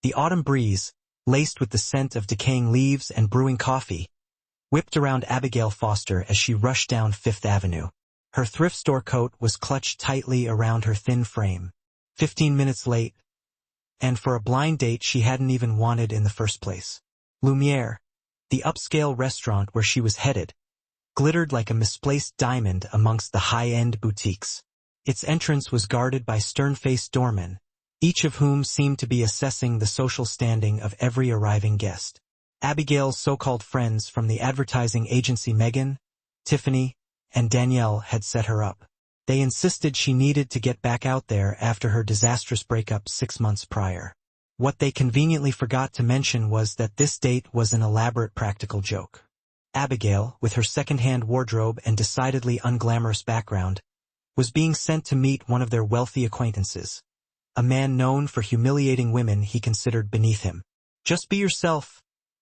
The autumn breeze, laced with the scent of decaying leaves and brewing coffee, whipped around Abigail Foster as she rushed down Fifth Avenue. Her thrift store coat was clutched tightly around her thin frame. 15 minutes late, and for a blind date she hadn't even wanted in the first place. Lumiere, the upscale restaurant where she was headed, glittered like a misplaced diamond amongst the high-end boutiques. Its entrance was guarded by stern-faced doormen, each of whom seemed to be assessing the social standing of every arriving guest. Abigail's so-called friends from the advertising agency Megan, Tiffany, and Danielle had set her up. They insisted she needed to get back out there after her disastrous breakup 6 months prior. What they conveniently forgot to mention was that this date was an elaborate practical joke. Abigail, with her second-hand wardrobe and decidedly unglamorous background, was being sent to meet one of their wealthy acquaintances, a man known for humiliating women he considered beneath him. "Just be yourself,"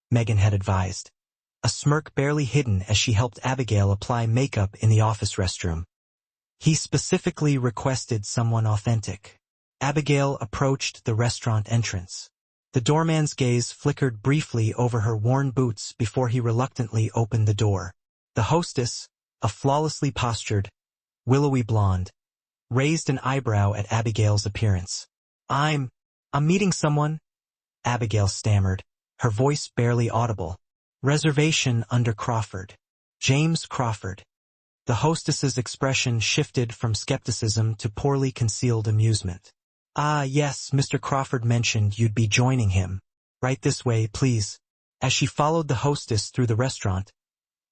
Megan had advised, a smirk barely hidden as she helped Abigail apply makeup in the office restroom. He specifically requested someone authentic. Abigail approached the restaurant entrance. The doorman's gaze flickered briefly over her worn boots before he reluctantly opened the door. The hostess, a flawlessly postured, willowy blonde, raised an eyebrow at Abigail's appearance. I'm meeting someone," Abigail stammered, her voice barely audible. "Reservation under Crawford. James Crawford." The hostess's expression shifted from skepticism to poorly concealed amusement. "Ah, yes, Mr. Crawford mentioned you'd be joining him. Right this way, please." As she followed the hostess through the restaurant,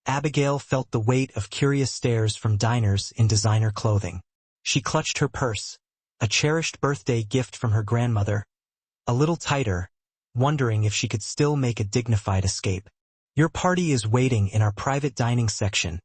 Abigail felt the weight of curious stares from diners in designer clothing. She clutched her purse, a cherished birthday gift from her grandmother, a little tighter, wondering if she could still make a dignified escape. "Your party is waiting in our private dining section,"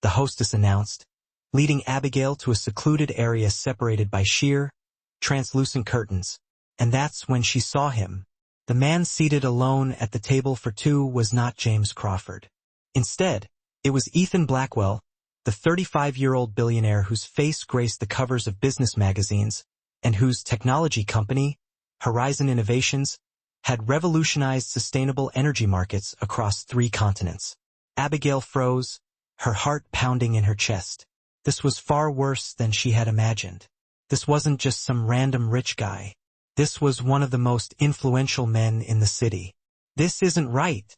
the hostess announced, leading Abigail to a secluded area separated by sheer, translucent curtains. And that's when she saw him. The man seated alone at the table for two was not James Crawford. Instead, it was Ethan Blackwell, the 35-year-old billionaire whose face graced the covers of business magazines, and whose technology company, Horizon Innovations, had revolutionized sustainable energy markets across 3 continents. Abigail froze, her heart pounding in her chest. This was far worse than she had imagined. This wasn't just some random rich guy. This was one of the most influential men in the city. "This isn't right,"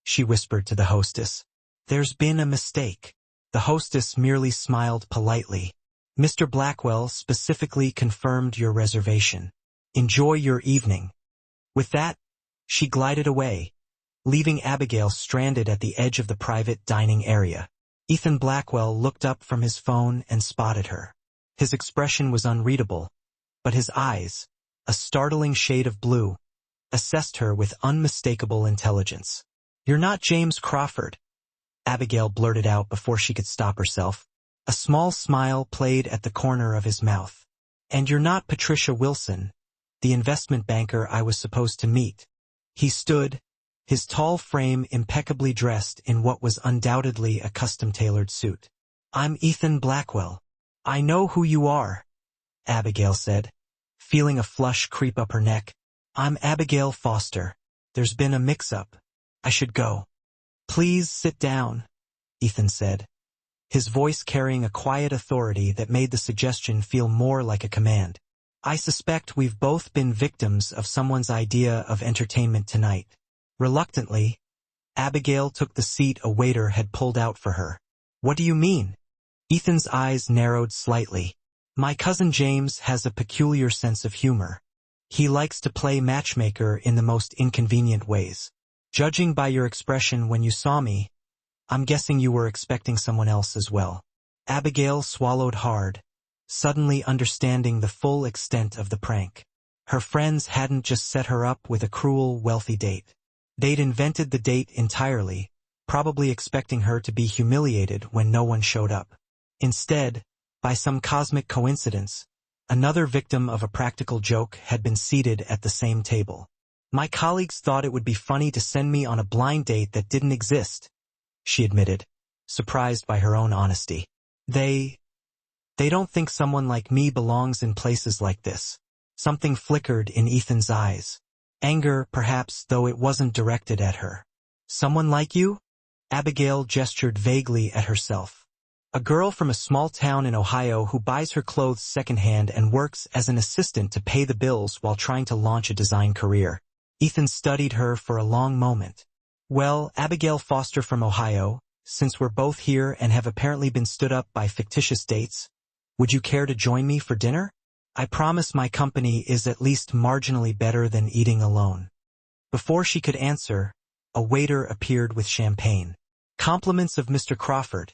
she whispered to the hostess. "There's been a mistake." The hostess merely smiled politely. "Mr. Blackwell specifically confirmed your reservation. Enjoy your evening." With that, she glided away, leaving Abigail stranded at the edge of the private dining area. Ethan Blackwell looked up from his phone and spotted her. His expression was unreadable, but his eyes, a startling shade of blue, assessed her with unmistakable intelligence. "You're not James Crawford," Abigail blurted out before she could stop herself. A small smile played at the corner of his mouth. "And you're not Patricia Wilson, the investment banker I was supposed to meet." He stood, his tall frame impeccably dressed in what was undoubtedly a custom-tailored suit. "I'm Ethan Blackwell." "I know who you are," Abigail said, feeling a flush creep up her neck. "I'm Abigail Foster. There's been a mix-up. I should go." "Please sit down," Ethan said, his voice carrying a quiet authority that made the suggestion feel more like a command. "I suspect we've both been victims of someone's idea of entertainment tonight." Reluctantly, Abigail took the seat a waiter had pulled out for her. "What do you mean?" Ethan's eyes narrowed slightly. "My cousin James has a peculiar sense of humor. He likes to play matchmaker in the most inconvenient ways. Judging by your expression when you saw me, I'm guessing you were expecting someone else as well." Abigail swallowed hard, suddenly understanding the full extent of the prank. Her friends hadn't just set her up with a cruel, wealthy date. They'd invented the date entirely, probably expecting her to be humiliated when no one showed up. Instead, by some cosmic coincidence, another victim of a practical joke had been seated at the same table. "My colleagues thought it would be funny to send me on a blind date that didn't exist," she admitted, surprised by her own honesty. They don't think someone like me belongs in places like this." Something flickered in Ethan's eyes. Anger, perhaps, though it wasn't directed at her. Someone like you? Abigail gestured vaguely at herself. A girl from a small town in Ohio who buys her clothes secondhand and works as an assistant to pay the bills while trying to launch a design career. Ethan studied her for a long moment. Well, Abigail Foster from Ohio, since we're both here and have apparently been stood up by fictitious dates, would you care to join me for dinner? I promise my company is at least marginally better than eating alone. Before she could answer, a waiter appeared with champagne. Compliments of Mr. Crawford,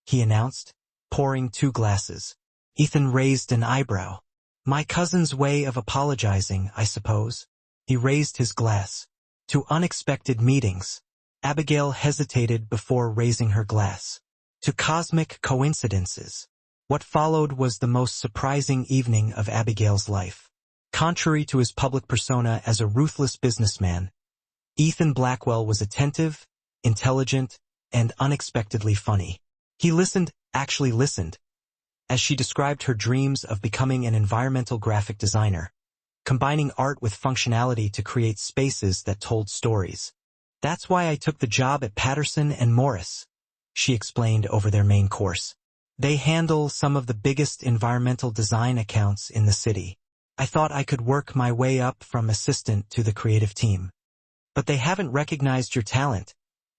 he announced, pouring 2 glasses. Ethan raised an eyebrow. My cousin's way of apologizing, I suppose. He raised his glass. To unexpected meetings. Abigail hesitated before raising her glass. To cosmic coincidences. What followed was the most surprising evening of Abigail's life. Contrary to his public persona as a ruthless businessman, Ethan Blackwell was attentive, intelligent, and unexpectedly funny. He actually listened, as she described her dreams of becoming an environmental graphic designer, combining art with functionality to create spaces that told stories. That's why I took the job at Patterson and Morris, she explained over their main course. They handle some of the biggest environmental design accounts in the city. I thought I could work my way up from assistant to the creative team. But they haven't recognized your talent,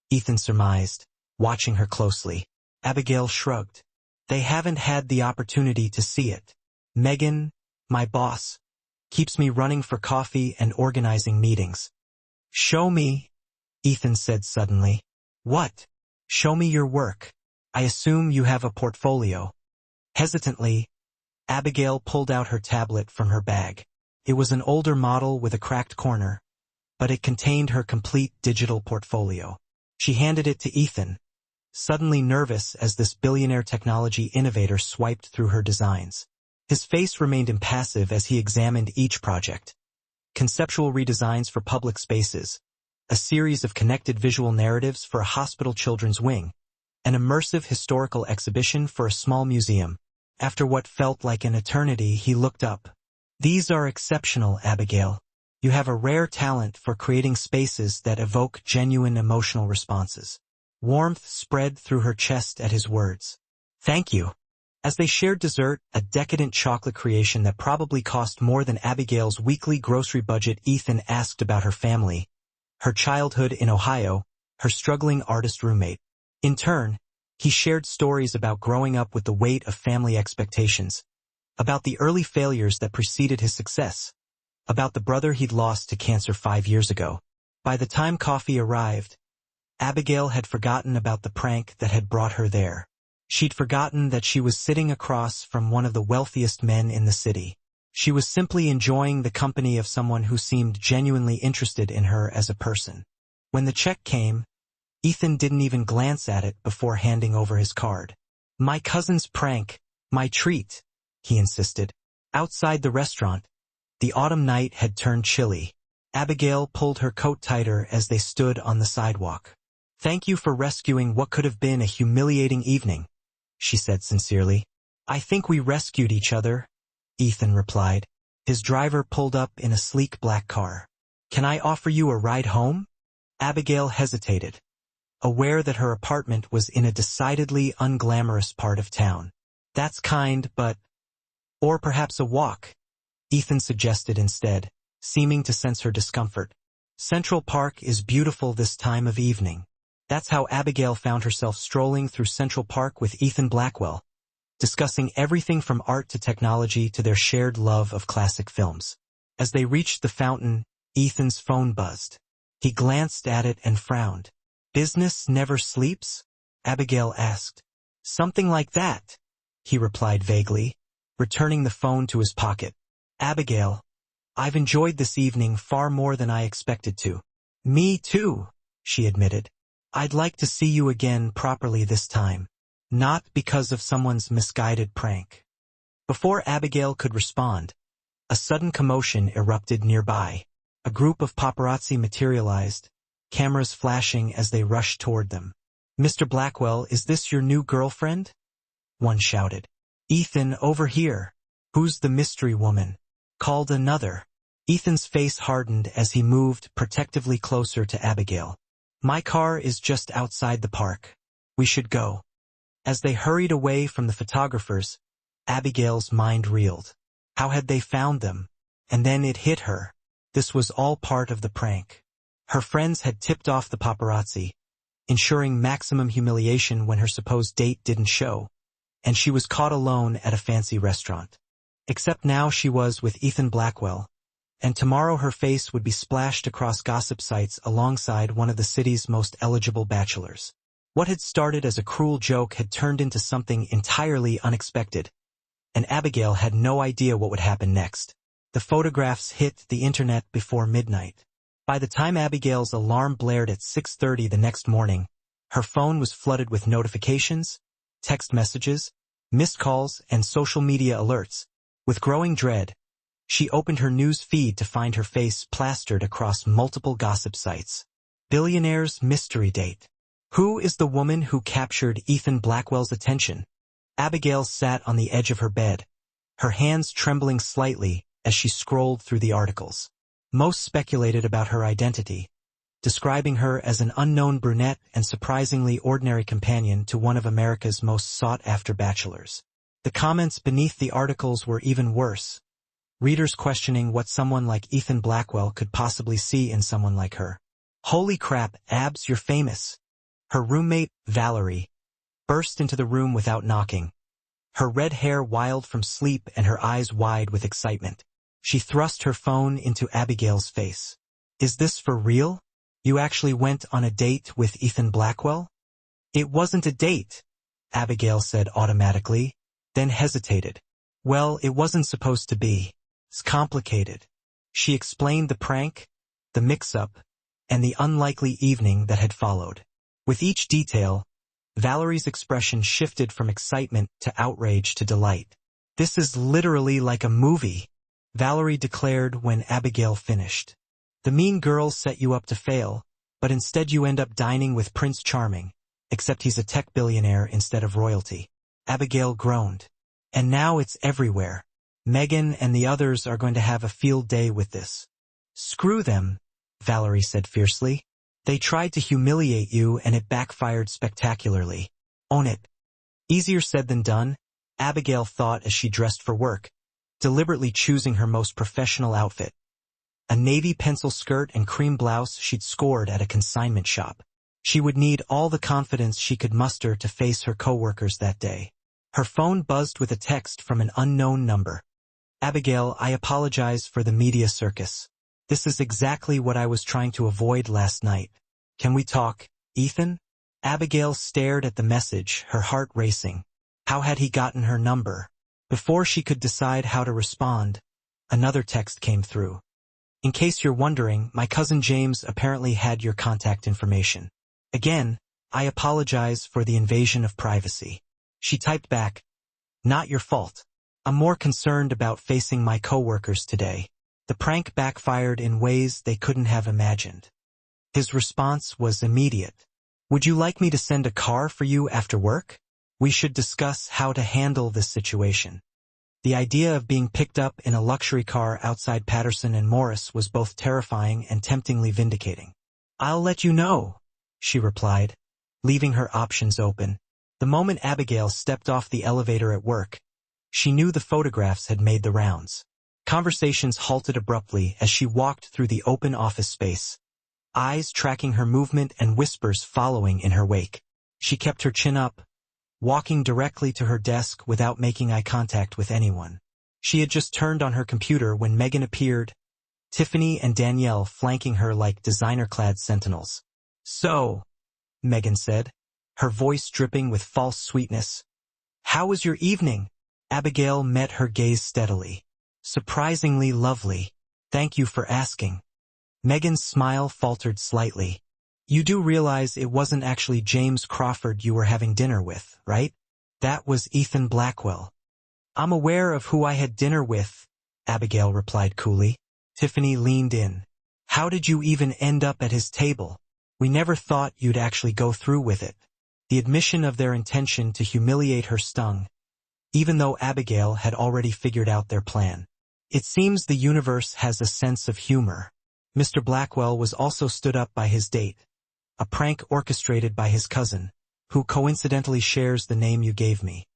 Ethan surmised, watching her closely. Abigail shrugged. They haven't had the opportunity to see it. Megan, my boss, keeps me running for coffee and organizing meetings. Show me, Ethan said suddenly. What? Show me your work. I assume you have a portfolio. Hesitantly, Abigail pulled out her tablet from her bag. It was an older model with a cracked corner, but it contained her complete digital portfolio. She handed it to Ethan, suddenly nervous as this billionaire technology innovator swiped through her designs. His face remained impassive as he examined each project. Conceptual redesigns for public spaces, a series of connected visual narratives for a hospital children's wing, an immersive historical exhibition for a small museum. After what felt like an eternity, he looked up. These are exceptional, Abigail. You have a rare talent for creating spaces that evoke genuine emotional responses. Warmth spread through her chest at his words. Thank you. As they shared dessert, a decadent chocolate creation that probably cost more than Abigail's weekly grocery budget, Ethan asked about her family, her childhood in Ohio, her struggling artist roommate. In turn, he shared stories about growing up with the weight of family expectations, about the early failures that preceded his success, about the brother he'd lost to cancer 5 years ago. By the time coffee arrived, Abigail had forgotten about the prank that had brought her there. She'd forgotten that she was sitting across from one of the wealthiest men in the city. She was simply enjoying the company of someone who seemed genuinely interested in her as a person. When the check came, Ethan didn't even glance at it before handing over his card. My cousin's prank, my treat, he insisted. Outside the restaurant, the autumn night had turned chilly. Abigail pulled her coat tighter as they stood on the sidewalk. Thank you for rescuing what could have been a humiliating evening, she said sincerely. I think we rescued each other, Ethan replied. His driver pulled up in a sleek black car. Can I offer you a ride home? Abigail hesitated, aware that her apartment was in a decidedly unglamorous part of town. That's kind, but... Or perhaps a walk, Ethan suggested instead, seeming to sense her discomfort. Central Park is beautiful this time of evening. That's how Abigail found herself strolling through Central Park with Ethan Blackwell, discussing everything from art to technology to their shared love of classic films. As they reached the fountain, Ethan's phone buzzed. He glanced at it and frowned. Business never sleeps? Abigail asked. Something like that, he replied vaguely, returning the phone to his pocket. Abigail, I've enjoyed this evening far more than I expected to. Me too, she admitted. I'd like to see you again properly this time, not because of someone's misguided prank. Before Abigail could respond, a sudden commotion erupted nearby. A group of paparazzi materialized, cameras flashing as they rushed toward them. Mr. Blackwell, is this your new girlfriend? One shouted. Ethan, over here. Who's the mystery woman? Called another. Ethan's face hardened as he moved protectively closer to Abigail. "My car is just outside the park. We should go." As they hurried away from the photographers, Abigail's mind reeled. How had they found them? And then it hit her. This was all part of the prank. Her friends had tipped off the paparazzi, ensuring maximum humiliation when her supposed date didn't show, and she was caught alone at a fancy restaurant. Except now she was with Ethan Blackwell, and tomorrow her face would be splashed across gossip sites alongside one of the city's most eligible bachelors. What had started as a cruel joke had turned into something entirely unexpected, and Abigail had no idea what would happen next. The photographs hit the internet before midnight. By the time Abigail's alarm blared at 6:30 the next morning, her phone was flooded with notifications, text messages, missed calls, and social media alerts. With growing dread, she opened her news feed to find her face plastered across multiple gossip sites. Billionaire's mystery date. Who is the woman who captured Ethan Blackwell's attention? Abigail sat on the edge of her bed, her hands trembling slightly as she scrolled through the articles. Most speculated about her identity, describing her as an unknown brunette and surprisingly ordinary companion to one of America's most sought-after bachelors. The comments beneath the articles were even worse, readers questioning what someone like Ethan Blackwell could possibly see in someone like her. "Holy crap, Abs, you're famous." Her roommate, Valerie, burst into the room without knocking, her red hair wild from sleep and her eyes wide with excitement. She thrust her phone into Abigail's face. "Is this for real? You actually went on a date with Ethan Blackwell?" "It wasn't a date," Abigail said automatically, then hesitated. "Well, it wasn't supposed to be. It's complicated." She explained the prank, the mix-up, and the unlikely evening that had followed. With each detail, Valerie's expression shifted from excitement to outrage to delight. "This is literally like a movie," Valerie declared when Abigail finished. "The mean girls set you up to fail, but instead you end up dining with Prince Charming, except he's a tech billionaire instead of royalty." Abigail groaned. "And now it's everywhere. Megan and the others are going to have a field day with this." "Screw them," Valerie said fiercely. "They tried to humiliate you and it backfired spectacularly. Own it." Easier said than done, Abigail thought as she dressed for work, deliberately choosing her most professional outfit. A navy pencil skirt and cream blouse she'd scored at a consignment shop. She would need all the confidence she could muster to face her coworkers that day. Her phone buzzed with a text from an unknown number. "Abigail, I apologize for the media circus. This is exactly what I was trying to avoid last night. Can we talk, Ethan?" Abigail stared at the message, her heart racing. How had he gotten her number? Before she could decide how to respond, another text came through. "In case you're wondering, my cousin James apparently had your contact information. Again, I apologize for the invasion of privacy." She typed back, "Not your fault. I'm more concerned about facing my coworkers today. The prank backfired in ways they couldn't have imagined." His response was immediate. "Would you like me to send a car for you after work? We should discuss how to handle this situation." The idea of being picked up in a luxury car outside Patterson and Morris was both terrifying and temptingly vindicating. "I'll let you know," she replied, leaving her options open. The moment Abigail stepped off the elevator at work, she knew the photographs had made the rounds. Conversations halted abruptly as she walked through the open office space, eyes tracking her movement and whispers following in her wake. She kept her chin up, walking directly to her desk without making eye contact with anyone. She had just turned on her computer when Megan appeared, Tiffany and Danielle flanking her like designer-clad sentinels. "So," Megan said, her voice dripping with false sweetness. "How was your evening?" Abigail met her gaze steadily. "Surprisingly lovely. Thank you for asking." Megan's smile faltered slightly. "You do realize it wasn't actually James Crawford you were having dinner with, right? That was Ethan Blackwell." "I'm aware of who I had dinner with," Abigail replied coolly. Tiffany leaned in. "How did you even end up at his table? We never thought you'd actually go through with it." The admission of their intention to humiliate her stung, even though Abigail had already figured out their plan. It seems the universe has a sense of humor. Mr. Blackwell was also stood up by his date, a prank orchestrated by his cousin, who coincidentally shares the name you gave me.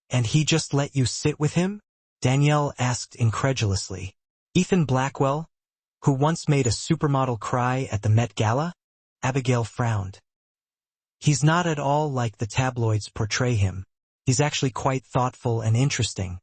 And he just let you sit with him? Danielle asked incredulously. Ethan Blackwell, who once made a supermodel cry at the Met Gala? Abigail frowned. He's not at all like the tabloids portray him. He's actually quite thoughtful and interesting.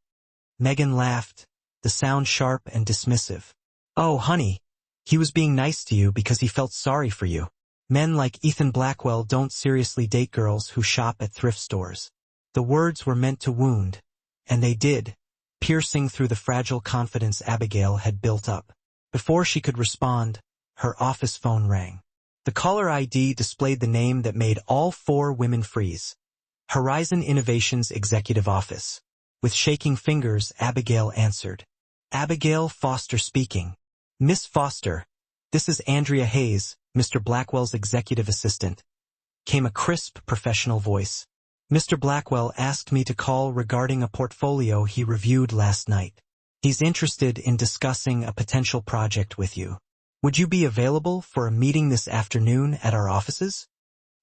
Megan laughed, the sound sharp and dismissive. Oh, honey, he was being nice to you because he felt sorry for you. Men like Ethan Blackwell don't seriously date girls who shop at thrift stores. The words were meant to wound, and they did, piercing through the fragile confidence Abigail had built up. Before she could respond, her office phone rang. The caller ID displayed the name that made all four women freeze. Horizon Innovations Executive Office. With shaking fingers, Abigail answered. Abigail Foster speaking. Miss Foster, this is Andrea Hayes, Mr. Blackwell's executive assistant. Came a crisp, professional voice. Mr. Blackwell asked me to call regarding a portfolio he reviewed last night. He's interested in discussing a potential project with you. Would you be available for a meeting this afternoon at our offices?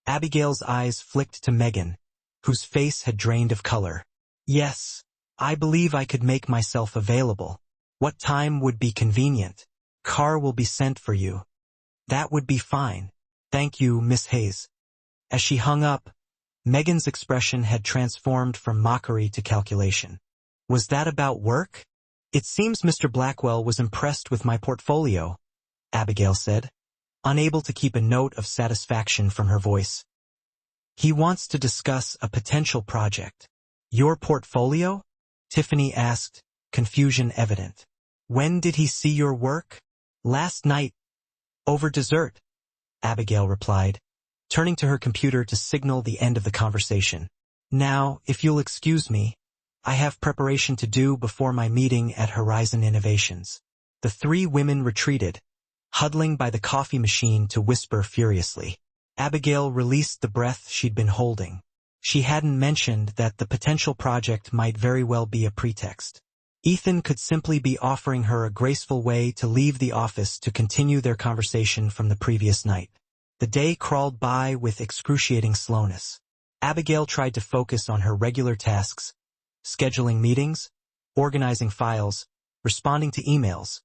Abigail's eyes flicked to Megan, whose face had drained of color. Yes, I believe I could make myself available. What time would be convenient? Car will be sent for you. That would be fine. Thank you, Miss Hayes. As she hung up, Megan's expression had transformed from mockery to calculation. Was that about work? It seems Mr. Blackwell was impressed with my portfolio, Abigail said, unable to keep a note of satisfaction from her voice. He wants to discuss a potential project. Your portfolio? Tiffany asked, confusion evident. When did he see your work? Last night. Over dessert, Abigail replied, turning to her computer to signal the end of the conversation. Now, if you'll excuse me, I have preparation to do before my meeting at Horizon Innovations. The three women retreated, huddling by the coffee machine to whisper furiously. Abigail released the breath she'd been holding. She hadn't mentioned that the potential project might very well be a pretext. Ethan could simply be offering her a graceful way to leave the office to continue their conversation from the previous night. The day crawled by with excruciating slowness. Abigail tried to focus on her regular tasks, scheduling meetings, organizing files, responding to emails,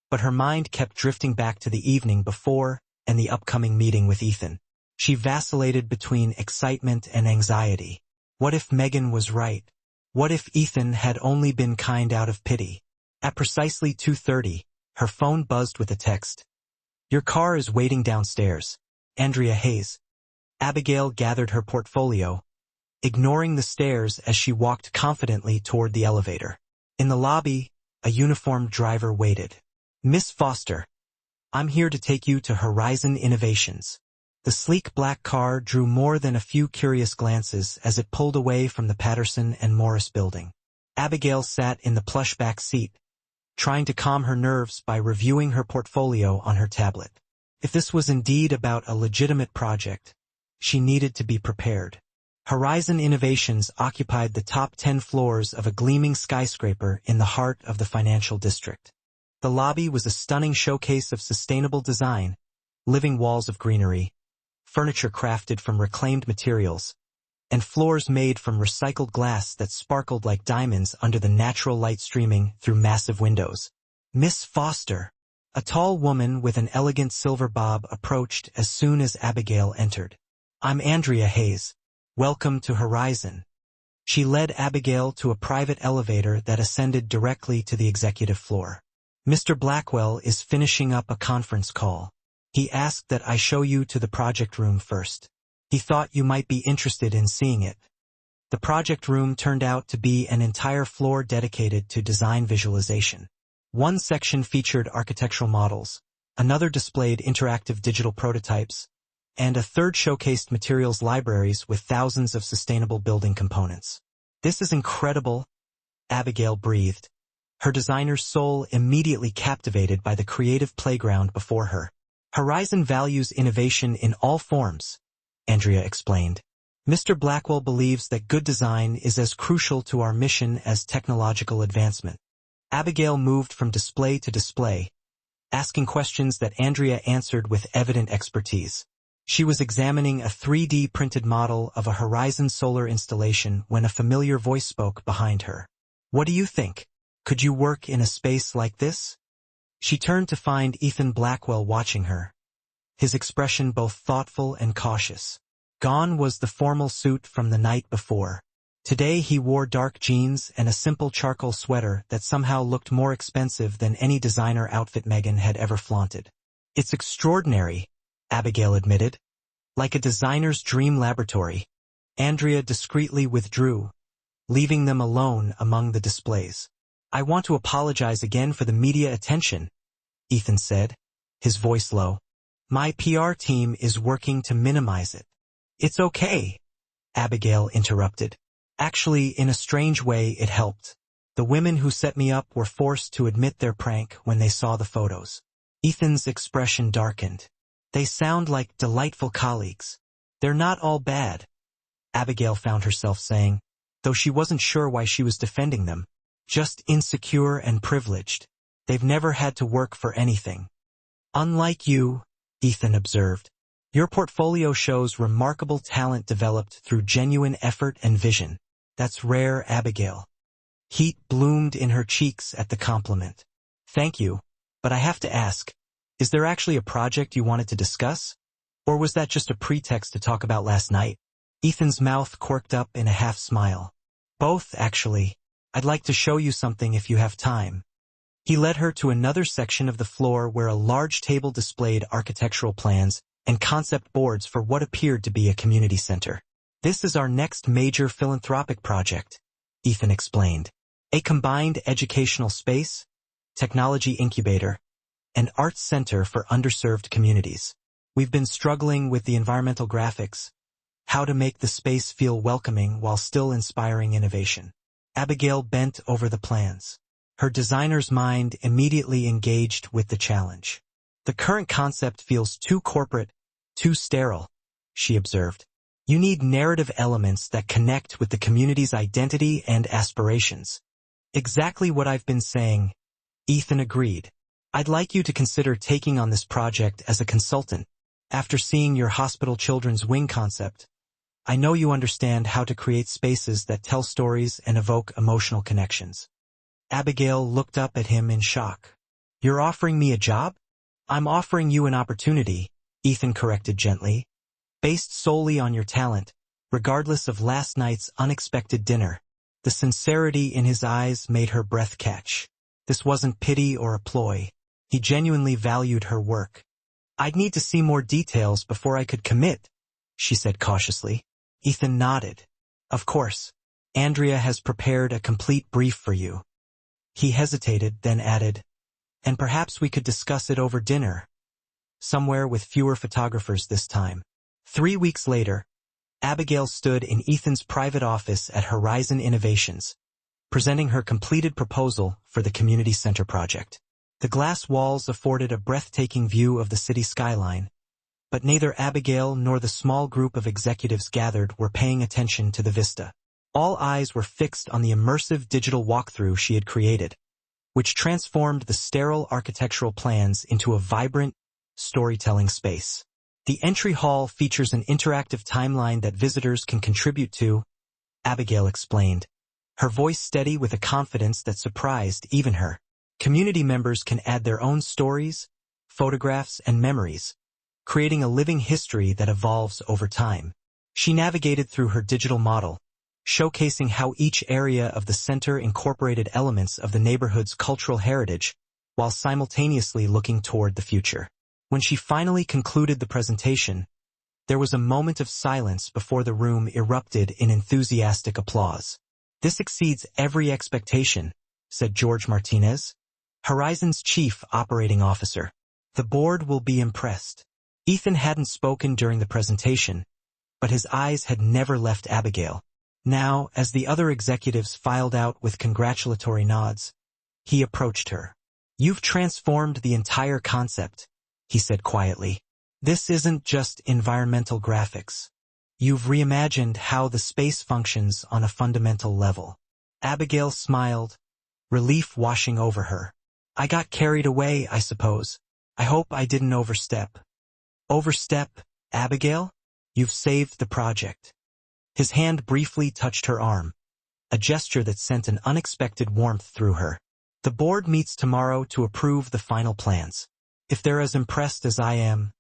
but her mind kept drifting back to the evening before and the upcoming meeting with Ethan. She vacillated between excitement and anxiety. What if Megan was right? What if Ethan had only been kind out of pity? At precisely 2:30, her phone buzzed with a text. Your car is waiting downstairs. Andrea Hayes. Abigail gathered her portfolio, ignoring the stairs as she walked confidently toward the elevator. In the lobby, a uniformed driver waited. Miss Foster, I'm here to take you to Horizon Innovations. The sleek black car drew more than a few curious glances as it pulled away from the Patterson and Morris building. Abigail sat in the plush back seat, trying to calm her nerves by reviewing her portfolio on her tablet. If this was indeed about a legitimate project, she needed to be prepared. Horizon Innovations occupied the top 10 floors of a gleaming skyscraper in the heart of the financial district. The lobby was a stunning showcase of sustainable design, living walls of greenery, furniture crafted from reclaimed materials, and floors made from recycled glass that sparkled like diamonds under the natural light streaming through massive windows. Miss Foster, a tall woman with an elegant silver bob, approached as soon as Abigail entered. I'm Andrea Hayes. Welcome to Horizon. She led Abigail to a private elevator that ascended directly to the executive floor. Mr. Blackwell is finishing up a conference call. He asked that I show you to the project room first. He thought you might be interested in seeing it. The project room turned out to be an entire floor dedicated to design visualization. One section featured architectural models, another displayed interactive digital prototypes, and a third showcased materials libraries with thousands of sustainable building components. This is incredible, Abigail breathed, her designer's soul immediately captivated by the creative playground before her. Horizon values innovation in all forms, Andrea explained. Mr. Blackwell believes that good design is as crucial to our mission as technological advancement. Abigail moved from display to display, asking questions that Andrea answered with evident expertise. She was examining a 3D printed model of a Horizon solar installation when a familiar voice spoke behind her. "What do you think? Could you work in a space like this?" She turned to find Ethan Blackwell watching her, his expression both thoughtful and cautious. Gone was the formal suit from the night before. Today he wore dark jeans and a simple charcoal sweater that somehow looked more expensive than any designer outfit Megan had ever flaunted. "It's extraordinary," Abigail admitted. "Like a designer's dream laboratory." Andrea discreetly withdrew, leaving them alone among the displays. "I want to apologize again for the media attention," Ethan said, his voice low. "My PR team is working to minimize it." "It's okay," Abigail interrupted. "Actually, in a strange way, it helped. The women who set me up were forced to admit their prank when they saw the photos." Ethan's expression darkened. "They sound like delightful colleagues." "They're not all bad," Abigail found herself saying, though she wasn't sure why she was defending them. "Just insecure and privileged. They've never had to work for anything." "Unlike you," Ethan observed. "Your portfolio shows remarkable talent developed through genuine effort and vision. That's rare, Abigail." Heat bloomed in her cheeks at the compliment. "Thank you, but I have to ask, is there actually a project you wanted to discuss? Or was that just a pretext to talk about last night?" Ethan's mouth quirked up in a half-smile. "Both, actually. I'd like to show you something if you have time." He led her to another section of the floor where a large table displayed architectural plans and concept boards for what appeared to be a community center. "This is our next major philanthropic project," Ethan explained. "A combined educational space, technology incubator, and arts center for underserved communities. We've been struggling with the environmental graphics, how to make the space feel welcoming while still inspiring innovation." Abigail bent over the plans. Her designer's mind immediately engaged with the challenge. "The current concept feels too corporate, too sterile," she observed. "You need narrative elements that connect with the community's identity and aspirations." "Exactly what I've been saying," Ethan agreed. "I'd like you to consider taking on this project as a consultant. After seeing your hospital children's wing concept, I know you understand how to create spaces that tell stories and evoke emotional connections." Abigail looked up at him in shock. "You're offering me a job?" "I'm offering you an opportunity," Ethan corrected gently, "based solely on your talent, regardless of last night's unexpected dinner." The sincerity in his eyes made her breath catch. This wasn't pity or a ploy. He genuinely valued her work. "I'd need to see more details before I could commit," she said cautiously. Ethan nodded. "Of course. Andrea has prepared a complete brief for you." He hesitated, then added, "And perhaps we could discuss it over dinner. Somewhere with fewer photographers this time." 3 weeks later, Abigail stood in Ethan's private office at Horizon Innovations, presenting her completed proposal for the community center project. The glass walls afforded a breathtaking view of the city skyline, but neither Abigail nor the small group of executives gathered were paying attention to the vista. All eyes were fixed on the immersive digital walkthrough she had created, which transformed the sterile architectural plans into a vibrant, storytelling space. "The entry hall features an interactive timeline that visitors can contribute to," Abigail explained, her voice steady with a confidence that surprised even her. "Community members can add their own stories, photographs, and memories, creating a living history that evolves over time." She navigated through her digital model, showcasing how each area of the center incorporated elements of the neighborhood's cultural heritage, while simultaneously looking toward the future. When she finally concluded the presentation, there was a moment of silence before the room erupted in enthusiastic applause. "This exceeds every expectation," said George Martinez, Horizon's chief operating officer. "The board will be impressed." Ethan hadn't spoken during the presentation, but his eyes had never left Abigail. Now, as the other executives filed out with congratulatory nods, he approached her. "You've transformed the entire concept," he said quietly. "This isn't just environmental graphics. You've reimagined how the space functions on a fundamental level." Abigail smiled, relief washing over her. I got carried away, I suppose. I hope I didn't overstep. Overstep, Abigail? You've saved the project. His hand briefly touched her arm, a gesture that sent an unexpected warmth through her. The board meets tomorrow to approve the final plans. If they're as impressed as I am,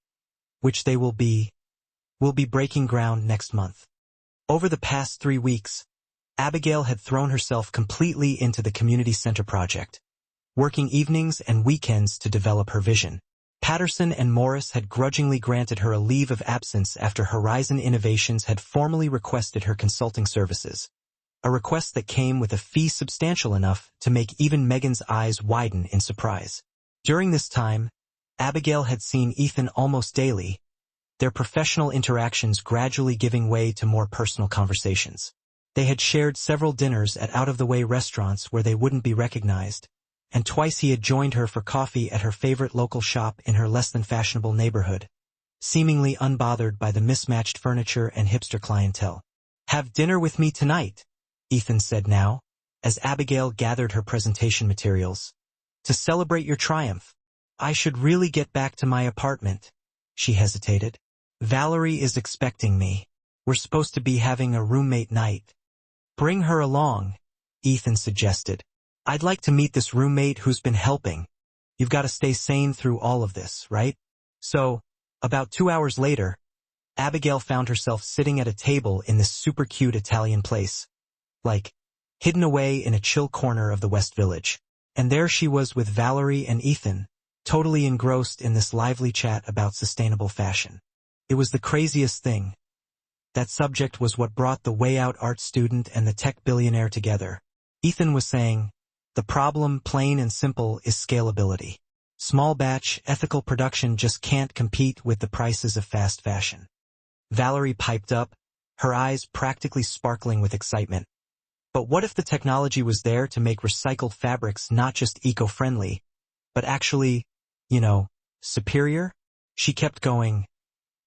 which they will be, we'll be breaking ground next month. Over the past 3 weeks, Abigail had thrown herself completely into the community center project, working evenings and weekends to develop her vision. Patterson and Morris had grudgingly granted her a leave of absence after Horizon Innovations had formally requested her consulting services, a request that came with a fee substantial enough to make even Megan's eyes widen in surprise. During this time, Abigail had seen Ethan almost daily, their professional interactions gradually giving way to more personal conversations. They had shared several dinners at out-of-the-way restaurants where they wouldn't be recognized, and twice he had joined her for coffee at her favorite local shop in her less-than-fashionable neighborhood, seemingly unbothered by the mismatched furniture and hipster clientele. "Have dinner with me tonight," Ethan said now, as Abigail gathered her presentation materials. "To celebrate your triumph. I should really get back to my apartment." She hesitated. "Valerie is expecting me. We're supposed to be having a roommate night." "Bring her along," Ethan suggested. "I'd like to meet this roommate who's been helping. You've got to stay sane through all of this, right?" So, about 2 hours later, Abigail found herself sitting at a table in this super cute Italian place, like, hidden away in a chill corner of the West Village. And there she was with Valerie and Ethan, totally engrossed in this lively chat about sustainable fashion. It was the craziest thing. That subject was what brought the way out art student and the tech billionaire together. Ethan was saying, the problem, plain and simple, is scalability. Small batch, ethical production just can't compete with the prices of fast fashion. Valerie piped up, her eyes practically sparkling with excitement. But what if the technology was there to make recycled fabrics not just eco-friendly, but actually, superior? She kept going.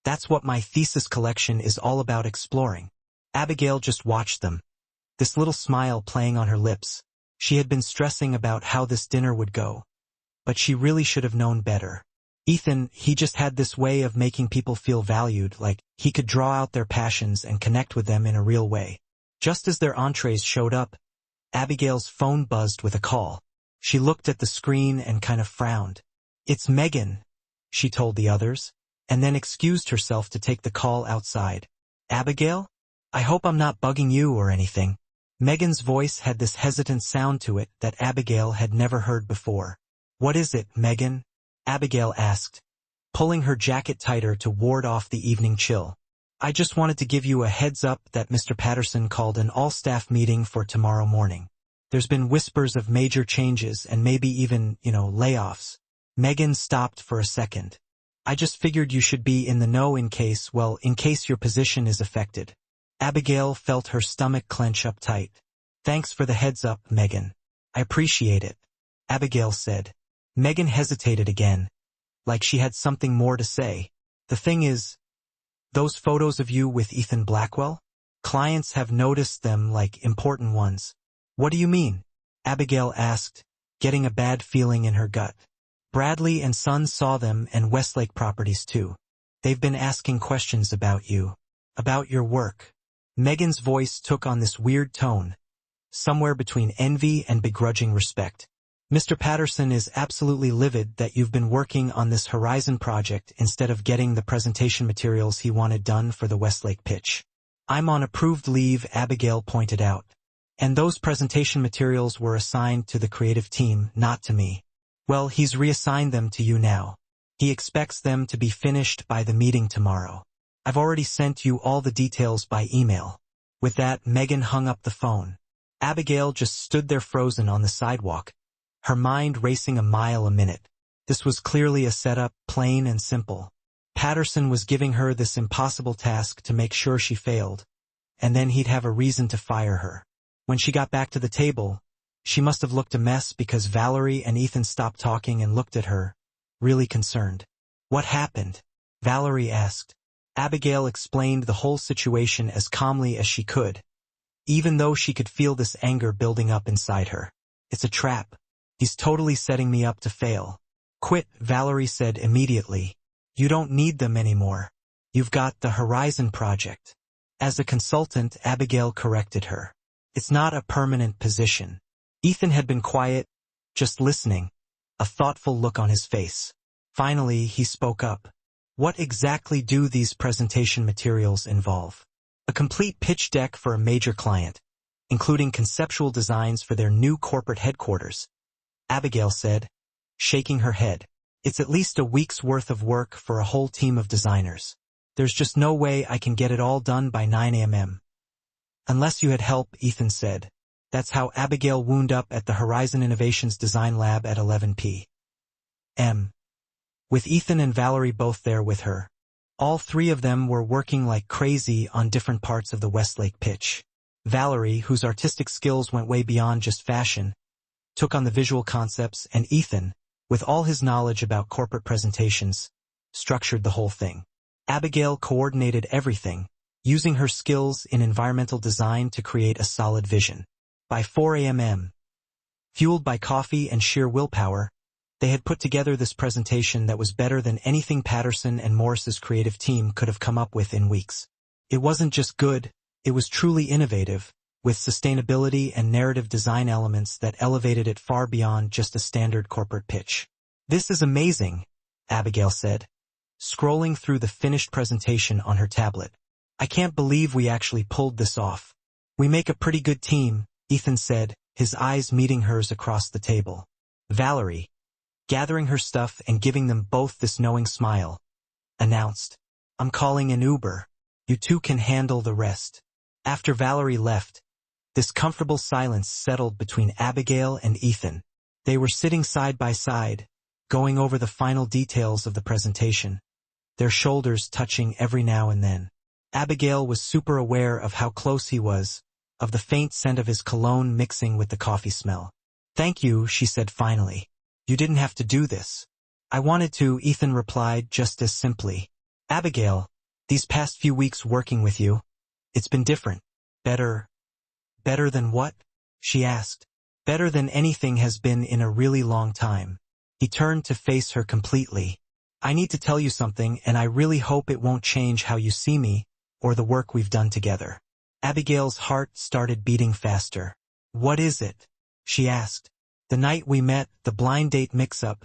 That's what my thesis collection is all about exploring. Abigail just watched them, this little smile playing on her lips. She had been stressing about how this dinner would go, but she really should have known better. Ethan, he just had this way of making people feel valued, like he could draw out their passions and connect with them in a real way. Just as their entrees showed up, Abigail's phone buzzed with a call. She looked at the screen and kind of frowned. "It's Megan," she told the others, and then excused herself to take the call outside. "Abigail? I hope I'm not bugging you or anything." Megan's voice had this hesitant sound to it that Abigail had never heard before. "What is it, Megan?" Abigail asked, pulling her jacket tighter to ward off the evening chill. "I just wanted to give you a heads up that Mr. Patterson called an all-staff meeting for tomorrow morning. There's been whispers of major changes and maybe even, layoffs." Megan stopped for a second. "I just figured you should be in the know in case your position is affected." Abigail felt her stomach clench up tight. "Thanks for the heads up, Megan. I appreciate it," Abigail said. Megan hesitated again, like she had something more to say. "The thing is, those photos of you with Ethan Blackwell? Clients have noticed them like important ones." "What do you mean?" Abigail asked, getting a bad feeling in her gut. "Bradley and Son saw them, and Westlake Properties too. They've been asking questions about you, about your work." Megan's voice took on this weird tone, somewhere between envy and begrudging respect. "Mr. Patterson is absolutely livid that you've been working on this Horizon project instead of getting the presentation materials he wanted done for the Westlake pitch. I'm on approved leave," Abigail pointed out. "And those presentation materials were assigned to the creative team, not to me. Well, he's reassigned them to you now. He expects them to be finished by the meeting tomorrow. I've already sent you all the details by email." With that, Megan hung up the phone. Abigail just stood there frozen on the sidewalk, her mind racing a mile a minute. This was clearly a setup, plain and simple. Patterson was giving her this impossible task to make sure she failed, and then he'd have a reason to fire her. When she got back to the table, she must have looked a mess because Valerie and Ethan stopped talking and looked at her, really concerned. "What happened?" Valerie asked. Abigail explained the whole situation as calmly as she could, even though she could feel this anger building up inside her. It's a trap. He's totally setting me up to fail. Quit, Valerie said immediately. You don't need them anymore. You've got the Horizon project. As a consultant, Abigail corrected her. It's not a permanent position. Ethan had been quiet, just listening, a thoughtful look on his face. Finally, he spoke up. What exactly do these presentation materials involve? A complete pitch deck for a major client, including conceptual designs for their new corporate headquarters, Abigail said, shaking her head. It's at least a week's worth of work for a whole team of designers. There's just no way I can get it all done by 9 a.m. Unless you had help, Ethan said. That's how Abigail wound up at the Horizon Innovations Design Lab at 11 p.m. with Ethan and Valerie both there with her. All three of them were working like crazy on different parts of the Westlake pitch. Valerie, whose artistic skills went way beyond just fashion, took on the visual concepts, and Ethan, with all his knowledge about corporate presentations, structured the whole thing. Abigail coordinated everything, using her skills in environmental design to create a solid vision. By 4 a.m., fueled by coffee and sheer willpower, they had put together this presentation that was better than anything Patterson and Morris's creative team could have come up with in weeks. It wasn't just good, it was truly innovative, with sustainability and narrative design elements that elevated it far beyond just a standard corporate pitch. This is amazing, Abigail said, scrolling through the finished presentation on her tablet. I can't believe we actually pulled this off. We make a pretty good team, Ethan said, his eyes meeting hers across the table. Valerie, gathering her stuff and giving them both this knowing smile, announced, I'm calling an Uber. You two can handle the rest. After Valerie left, this comfortable silence settled between Abigail and Ethan. They were sitting side by side, going over the final details of the presentation, their shoulders touching every now and then. Abigail was super aware of how close he was, of the faint scent of his cologne mixing with the coffee smell. Thank you, she said finally. You didn't have to do this. I wanted to, Ethan replied just as simply. Abigail, these past few weeks working with you, it's been different. Better than what? She asked. Better than anything has been in a really long time. He turned to face her completely. I need to tell you something, and I really hope it won't change how you see me or the work we've done together. Abigail's heart started beating faster. What is it? She asked. The night we met, the blind date mix-up.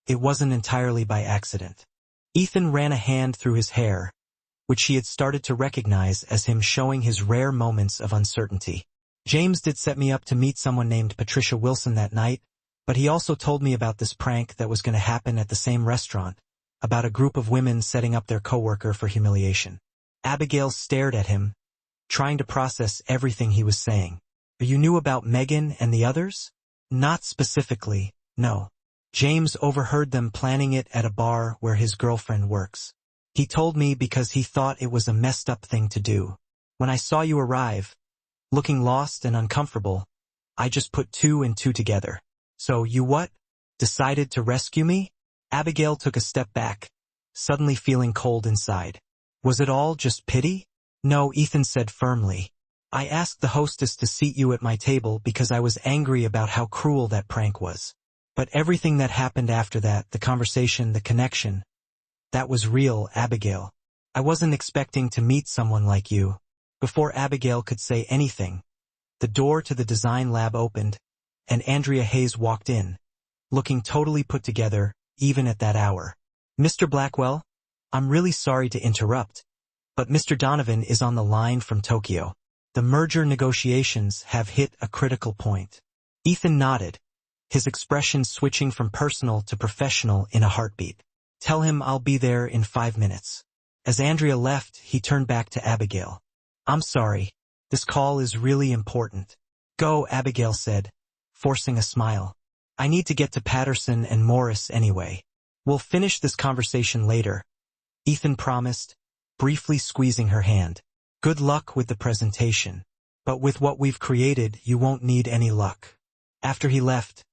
It wasn't entirely by accident. Ethan ran a hand through his hair, which she had started to recognize as him showing his rare moments of uncertainty. James did set me up to meet someone named Patricia Wilson that night, but he also told me about this prank that was going to happen at the same restaurant, about a group of women setting up their coworker for humiliation. Abigail stared at him, trying to process everything he was saying. You knew about Megan and the others? Not specifically, no. James overheard them planning it at a bar where his girlfriend works. He told me because he thought it was a messed up thing to do. When I saw you arrive, looking lost and uncomfortable, I just put two and two together. So you what? Decided to rescue me? Abigail took a step back, suddenly feeling cold inside. Was it all just pity? No, Ethan said firmly. I asked the hostess to seat you at my table because I was angry about how cruel that prank was. But everything that happened after that, the conversation, the connection, that was real, Abigail. I wasn't expecting to meet someone like you. Before Abigail could say anything, the door to the design lab opened, and Andrea Hayes walked in, looking totally put together, even at that hour. Mr. Blackwell, I'm really sorry to interrupt, but Mr. Donovan is on the line from Tokyo. The merger negotiations have hit a critical point. Ethan nodded, his expression switching from personal to professional in a heartbeat. Tell him I'll be there in 5 minutes. As Andrea left, he turned back to Abigail. I'm sorry. This call is really important. Go, Abigail said, forcing a smile. I need to get to Patterson and Morris anyway. We'll finish this conversation later, Ethan promised, briefly squeezing her hand. Good luck with the presentation. But with what we've created, you won't need any luck. After he left,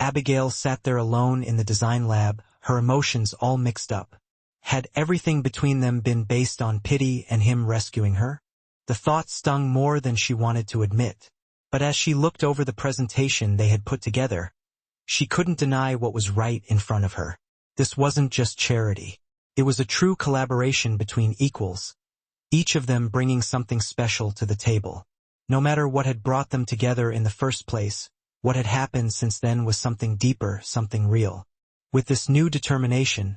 Abigail sat there alone in the design lab, her emotions all mixed up. Had everything between them been based on pity and him rescuing her? The thought stung more than she wanted to admit. But as she looked over the presentation they had put together, she couldn't deny what was right in front of her. This wasn't just charity. It was a true collaboration between equals, each of them bringing something special to the table. No matter what had brought them together in the first place, what had happened since then was something deeper, something real. With this new determination,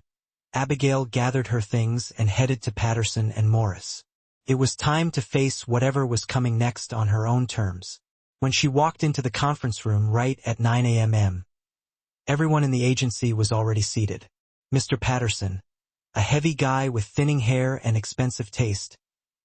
Abigail gathered her things and headed to Patterson and Morris. It was time to face whatever was coming next on her own terms. When she walked into the conference room right at 9 a.m., everyone in the agency was already seated. Mr. Patterson, a heavy guy with thinning hair and expensive taste,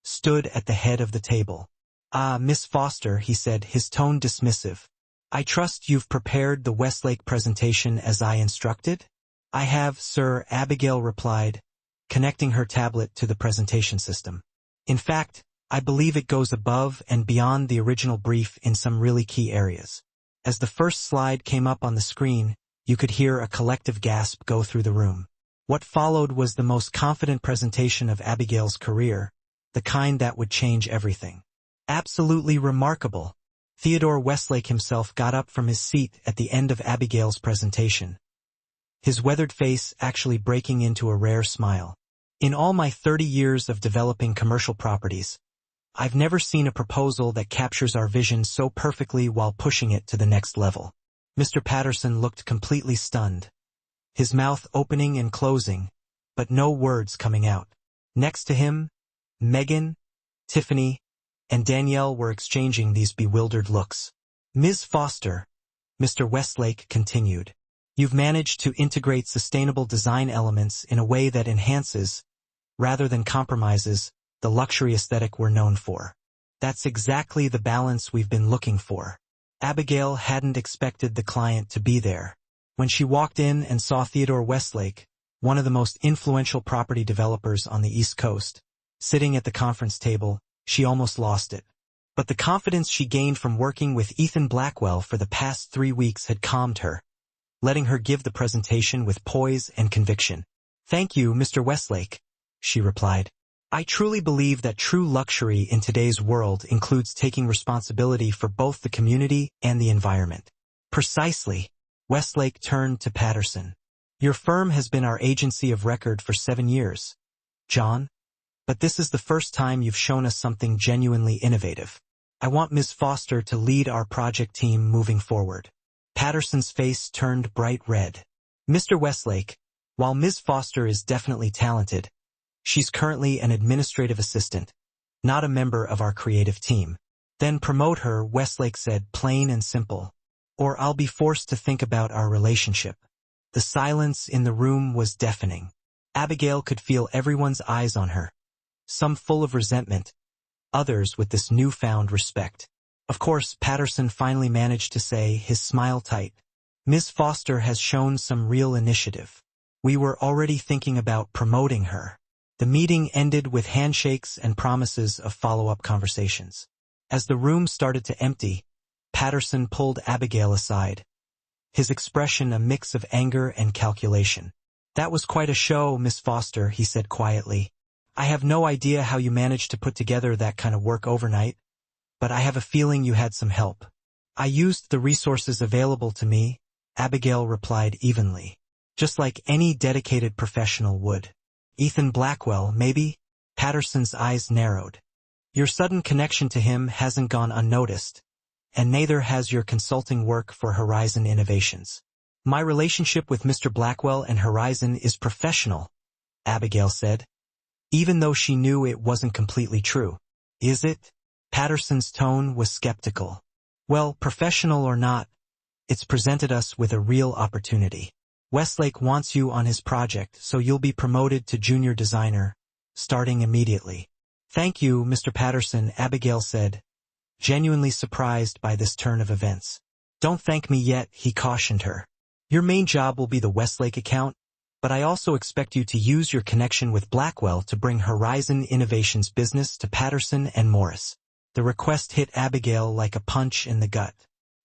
stood at the head of the table. "Ah, Miss Foster," he said, his tone dismissive. "I trust you've prepared the Westlake presentation as I instructed?" "I have, sir," Abigail replied, connecting her tablet to the presentation system. "In fact, I believe it goes above and beyond the original brief in some really key areas." As the first slide came up on the screen, you could hear a collective gasp go through the room. What followed was the most confident presentation of Abigail's career, the kind that would change everything. "Absolutely remarkable." Theodore Westlake himself got up from his seat at the end of Abigail's presentation, his weathered face actually breaking into a rare smile. "In all my 30 years of developing commercial properties, I've never seen a proposal that captures our vision so perfectly while pushing it to the next level." Mr. Patterson looked completely stunned, his mouth opening and closing, but no words coming out. Next to him, Megan, Tiffany, and Danielle were exchanging these bewildered looks. "Ms. Foster," Mr. Westlake continued, "you've managed to integrate sustainable design elements in a way that enhances, rather than compromises, the luxury aesthetic we're known for. That's exactly the balance we've been looking for." Abigail hadn't expected the client to be there. When she walked in and saw Theodore Westlake, one of the most influential property developers on the East Coast, sitting at the conference table, she almost lost it. But the confidence she gained from working with Ethan Blackwell for the past 3 weeks had calmed her, letting her give the presentation with poise and conviction. "Thank you, Mr. Westlake," she replied. "I truly believe that true luxury in today's world includes taking responsibility for both the community and the environment." "Precisely." Westlake turned to Patterson. "Your firm has been our agency of record for 7 years, John, but this is the first time you've shown us something genuinely innovative. I want Ms. Foster to lead our project team moving forward." Patterson's face turned bright red. "Mr. Westlake, while Ms. Foster is definitely talented, she's currently an administrative assistant, not a member of our creative team." "Then promote her," Westlake said, plain and simple, "or I'll be forced to think about our relationship." The silence in the room was deafening. Abigail could feel everyone's eyes on her, some full of resentment, others with this newfound respect. Of course, Patterson finally managed to say, his smile tight, "Ms. Foster has shown some real initiative. We were already thinking about promoting her." The meeting ended with handshakes and promises of follow-up conversations. As the room started to empty, Patterson pulled Abigail aside, his expression a mix of anger and calculation. "That was quite a show, Miss Foster," he said quietly. "I have no idea how you managed to put together that kind of work overnight, but I have a feeling you had some help." "I used the resources available to me," Abigail replied evenly, "just like any dedicated professional would." "Ethan Blackwell, maybe?" Patterson's eyes narrowed. "Your sudden connection to him hasn't gone unnoticed, and neither has your consulting work for Horizon Innovations." "My relationship with Mr. Blackwell and Horizon is professional," Abigail said, even though she knew it wasn't completely true. "Is it?" Patterson's tone was skeptical. "Well, professional or not, it's presented us with a real opportunity. Westlake wants you on his project, so you'll be promoted to junior designer, starting immediately." "Thank you, Mr. Patterson," Abigail said, genuinely surprised by this turn of events. "Don't thank me yet," he cautioned her. "Your main job will be the Westlake account, but I also expect you to use your connection with Blackwell to bring Horizon Innovations business to Patterson and Morris." The request hit Abigail like a punch in the gut.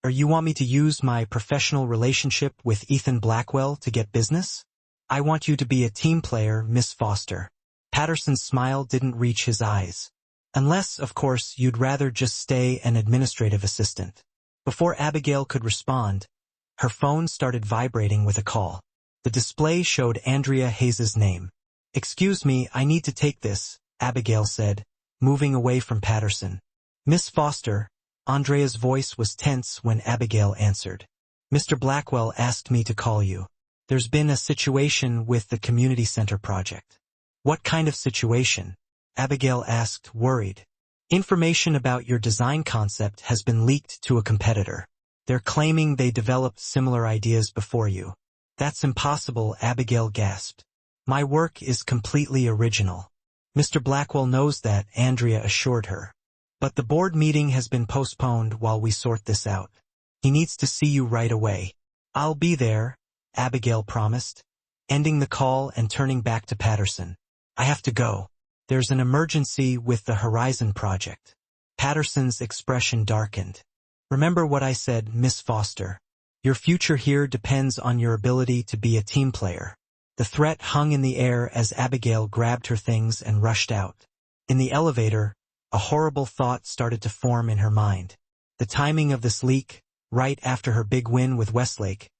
"Or you want me to use my professional relationship with Ethan Blackwell to get business?" "I want you to be a team player, Miss Foster." Patterson's smile didn't reach his eyes. Unless, of course, you'd rather just stay an administrative assistant. Before Abigail could respond, her phone started vibrating with a call. The display showed Andrea Hayes's name. "Excuse me, I need to take this," Abigail said, moving away from Patterson. "Miss Foster," Andrea's voice was tense when Abigail answered. "Mr. Blackwell asked me to call you. There's been a situation with the community center project." "What kind of situation?" Abigail asked, worried. "Information about your design concept has been leaked to a competitor. They're claiming they developed similar ideas before you." "That's impossible," Abigail gasped. "My work is completely original." "Mr. Blackwell knows that," Andrea assured her. "But the board meeting has been postponed while we sort this out. He needs to see you right away." "I'll be there," Abigail promised, ending the call and turning back to Patterson. "I have to go. There's an emergency with the Horizon project." Patterson's expression darkened. "Remember what I said, Miss Foster. Your future here depends on your ability to be a team player." The threat hung in the air as Abigail grabbed her things and rushed out. In the elevator, a horrible thought started to form in her mind. The timing of this leak, right after her big win with Westlake,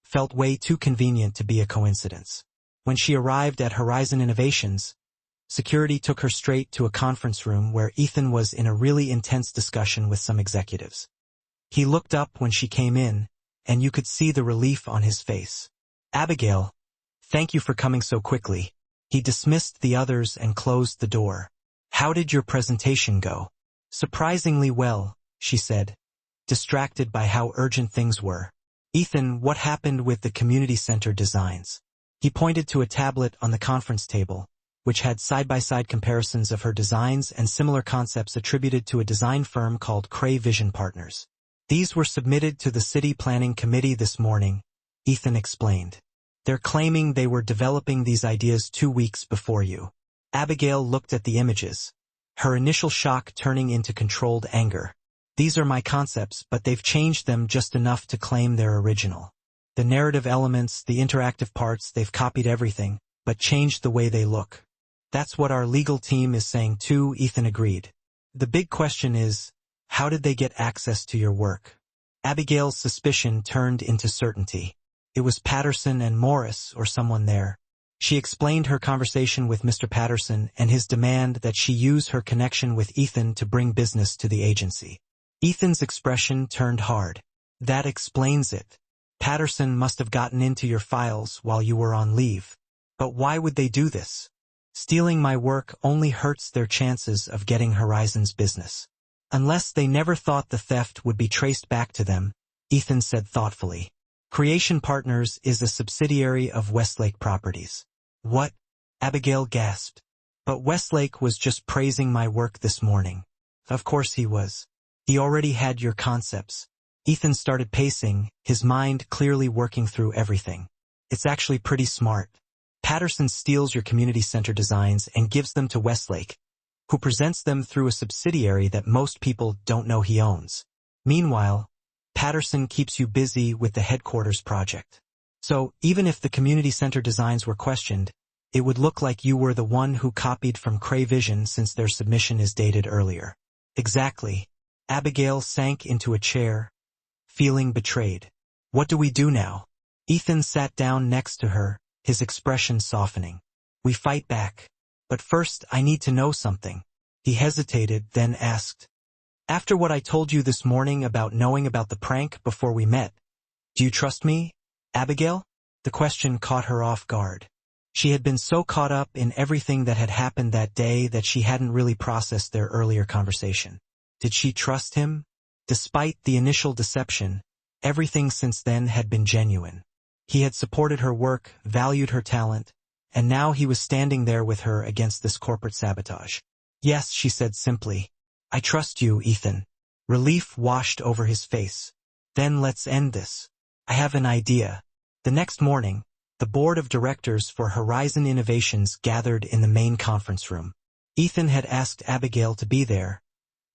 felt way too convenient to be a coincidence. When she arrived at Horizon Innovations, security took her straight to a conference room where Ethan was in a really intense discussion with some executives. He looked up when she came in, and you could see the relief on his face. "Abigail, thank you for coming so quickly." He dismissed the others and closed the door. "How did your presentation go?" "Surprisingly well," she said, distracted by how urgent things were. "Ethan, what happened with the community center designs?" He pointed to a tablet on the conference table, which had side-by-side comparisons of her designs and similar concepts attributed to a design firm called Cray Vision Partners. "These were submitted to the City Planning Committee this morning," Ethan explained. "They're claiming they were developing these ideas 2 weeks before you." Abigail looked at the images, her initial shock turning into controlled anger. "These are my concepts, but they've changed them just enough to claim they're original. The narrative elements, the interactive parts, they've copied everything, but changed the way they look." "That's what our legal team is saying too," Ethan agreed. "The big question is, how did they get access to your work?" Abigail's suspicion turned into certainty. It was Patterson and Morris or someone there. She explained her conversation with Mr. Patterson and his demand that she use her connection with Ethan to bring business to the agency. Ethan's expression turned hard. "That explains it. Patterson must have gotten into your files while you were on leave. But why would they do this? Stealing my work only hurts their chances of getting Horizon's business. Unless they never thought the theft would be traced back to them," Ethan said thoughtfully. "Creation Partners is a subsidiary of Westlake Properties." "What?" Abigail gasped. "But Westlake was just praising my work this morning." "Of course he was. He already had your concepts." Ethan started pacing, his mind clearly working through everything. "It's actually pretty smart. Patterson steals your community center designs and gives them to Westlake, who presents them through a subsidiary that most people don't know he owns. Meanwhile, Patterson keeps you busy with the headquarters project. So, even if the community center designs were questioned, it would look like you were the one who copied from Cray Vision since their submission is dated earlier." "Exactly." Abigail sank into a chair, feeling betrayed. "What do we do now?" Ethan sat down next to her, his expression softening. "We fight back. But first I need to know something." He hesitated, then asked, "After what I told you this morning about knowing about the prank before we met, do you trust me, Abigail?" The question caught her off guard. She had been so caught up in everything that had happened that day that she hadn't really processed their earlier conversation. Did she trust him? Despite the initial deception, everything since then had been genuine. He had supported her work, valued her talent, and now he was standing there with her against this corporate sabotage. "Yes," she said simply. "I trust you, Ethan." Relief washed over his face. "Then let's end this. I have an idea." The next morning, the board of directors for Horizon Innovations gathered in the main conference room. Ethan had asked Abigail to be there,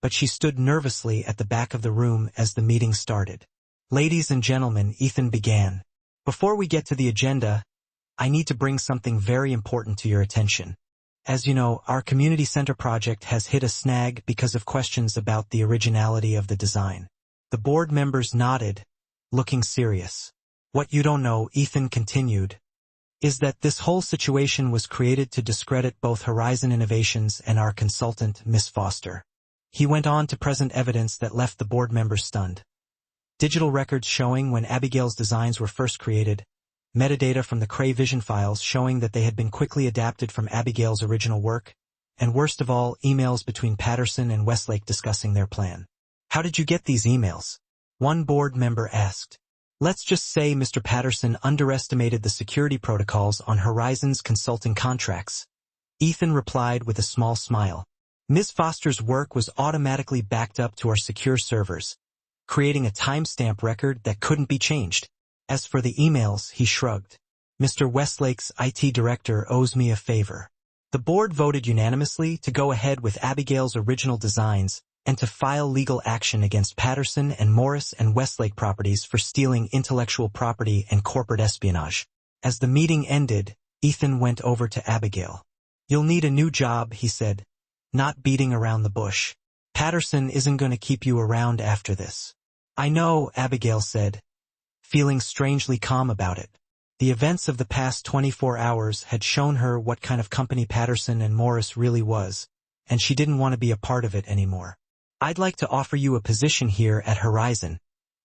but she stood nervously at the back of the room as the meeting started. "Ladies and gentlemen," Ethan began, "before we get to the agenda, I need to bring something very important to your attention." As you know, our community center project has hit a snag because of questions about the originality of the design. The board members nodded, looking serious. What you don't know, Ethan continued, is that this whole situation was created to discredit both Horizon Innovations and our consultant, Miss Foster. He went on to present evidence that left the board members stunned. Digital records showing when Abigail's designs were first created, metadata from the Cray Vision files showing that they had been quickly adapted from Abigail's original work, and worst of all, emails between Patterson and Westlake discussing their plan. How did you get these emails? One board member asked. Let's just say Mr. Patterson underestimated the security protocols on Horizon's consulting contracts. Ethan replied with a small smile. Ms. Foster's work was automatically backed up to our secure servers, creating a timestamp record that couldn't be changed. As for the emails, he shrugged. Mr. Westlake's IT director owes me a favor. The board voted unanimously to go ahead with Abigail's original designs and to file legal action against Patterson and Morris and Westlake properties for stealing intellectual property and corporate espionage. As the meeting ended, Ethan went over to Abigail. You'll need a new job, he said, not beating around the bush. Patterson isn't going to keep you around after this. I know, Abigail said, feeling strangely calm about it. The events of the past 24 hours had shown her what kind of company Patterson and Morris really was, and she didn't want to be a part of it anymore. I'd like to offer you a position here at Horizon,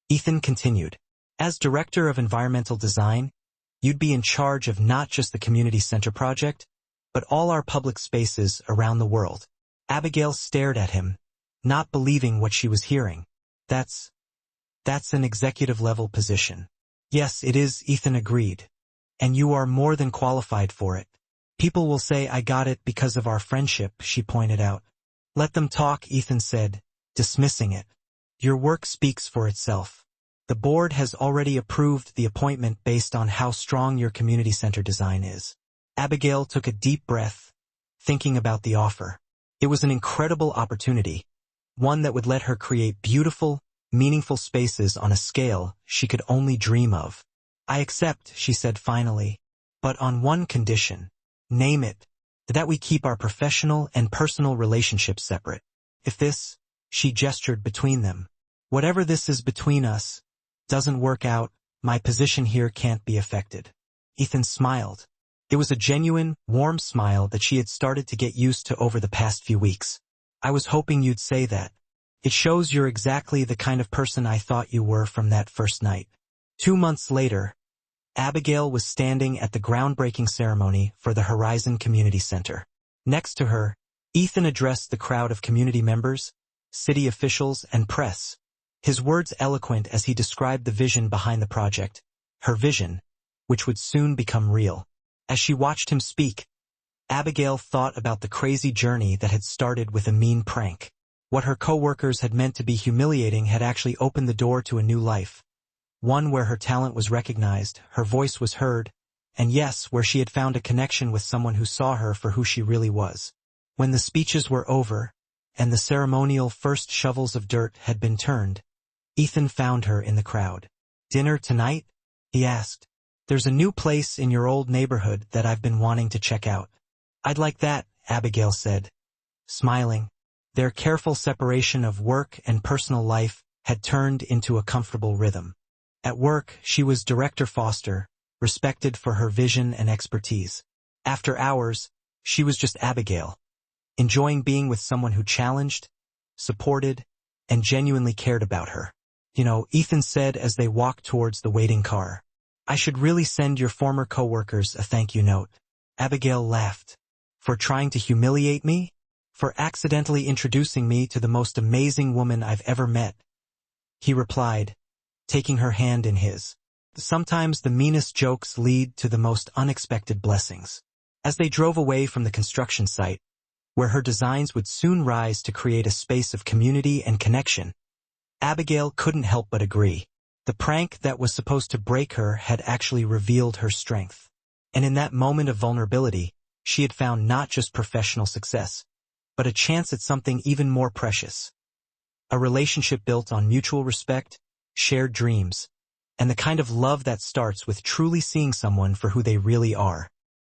Ethan continued. As Director of Environmental Design, you'd be in charge of not just the Community Center project, but all our public spaces around the world. Abigail stared at him, not believing what she was hearing. That's an executive-level position. Yes, it is, Ethan agreed. And you are more than qualified for it. People will say I got it because of our friendship, she pointed out. Let them talk, Ethan said, dismissing it. Your work speaks for itself. The board has already approved the appointment based on how strong your community center design is. Abigail took a deep breath, thinking about the offer. It was an incredible opportunity, one that would let her create beautiful, meaningful spaces on a scale she could only dream of. I accept, she said finally, but on one condition. Name it. That we keep our professional and personal relationships separate. If this, she gestured between them, whatever this is between us, doesn't work out, my position here can't be affected. Ethan smiled. It was a genuine, warm smile that she had started to get used to over the past few weeks. I was hoping you'd say that. It shows you're exactly the kind of person I thought you were from that first night. 2 months later, Abigail was standing at the groundbreaking ceremony for the Horizon Community Center. Next to her, Ethan addressed the crowd of community members, city officials, and press, his words eloquent as he described the vision behind the project, her vision, which would soon become real. As she watched him speak, Abigail thought about the crazy journey that had started with a mean prank. What her co-workers had meant to be humiliating had actually opened the door to a new life. One where her talent was recognized, her voice was heard, and yes, where she had found a connection with someone who saw her for who she really was. When the speeches were over, and the ceremonial first shovels of dirt had been turned, Ethan found her in the crowd. Dinner tonight? He asked. There's a new place in your old neighborhood that I've been wanting to check out. I'd like that, Abigail said, smiling. Their careful separation of work and personal life had turned into a comfortable rhythm. At work, she was Director Foster, respected for her vision and expertise. After hours, she was just Abigail, enjoying being with someone who challenged, supported, and genuinely cared about her. You know, Ethan said as they walked towards the waiting car. I should really send your former coworkers a thank you note. Abigail laughed. For trying to humiliate me? For accidentally introducing me to the most amazing woman I've ever met? He replied, taking her hand in his. Sometimes the meanest jokes lead to the most unexpected blessings. As they drove away from the construction site, where her designs would soon rise to create a space of community and connection, Abigail couldn't help but agree. The prank that was supposed to break her had actually revealed her strength. And in that moment of vulnerability, she had found not just professional success, but a chance at something even more precious. A relationship built on mutual respect, shared dreams, and the kind of love that starts with truly seeing someone for who they really are.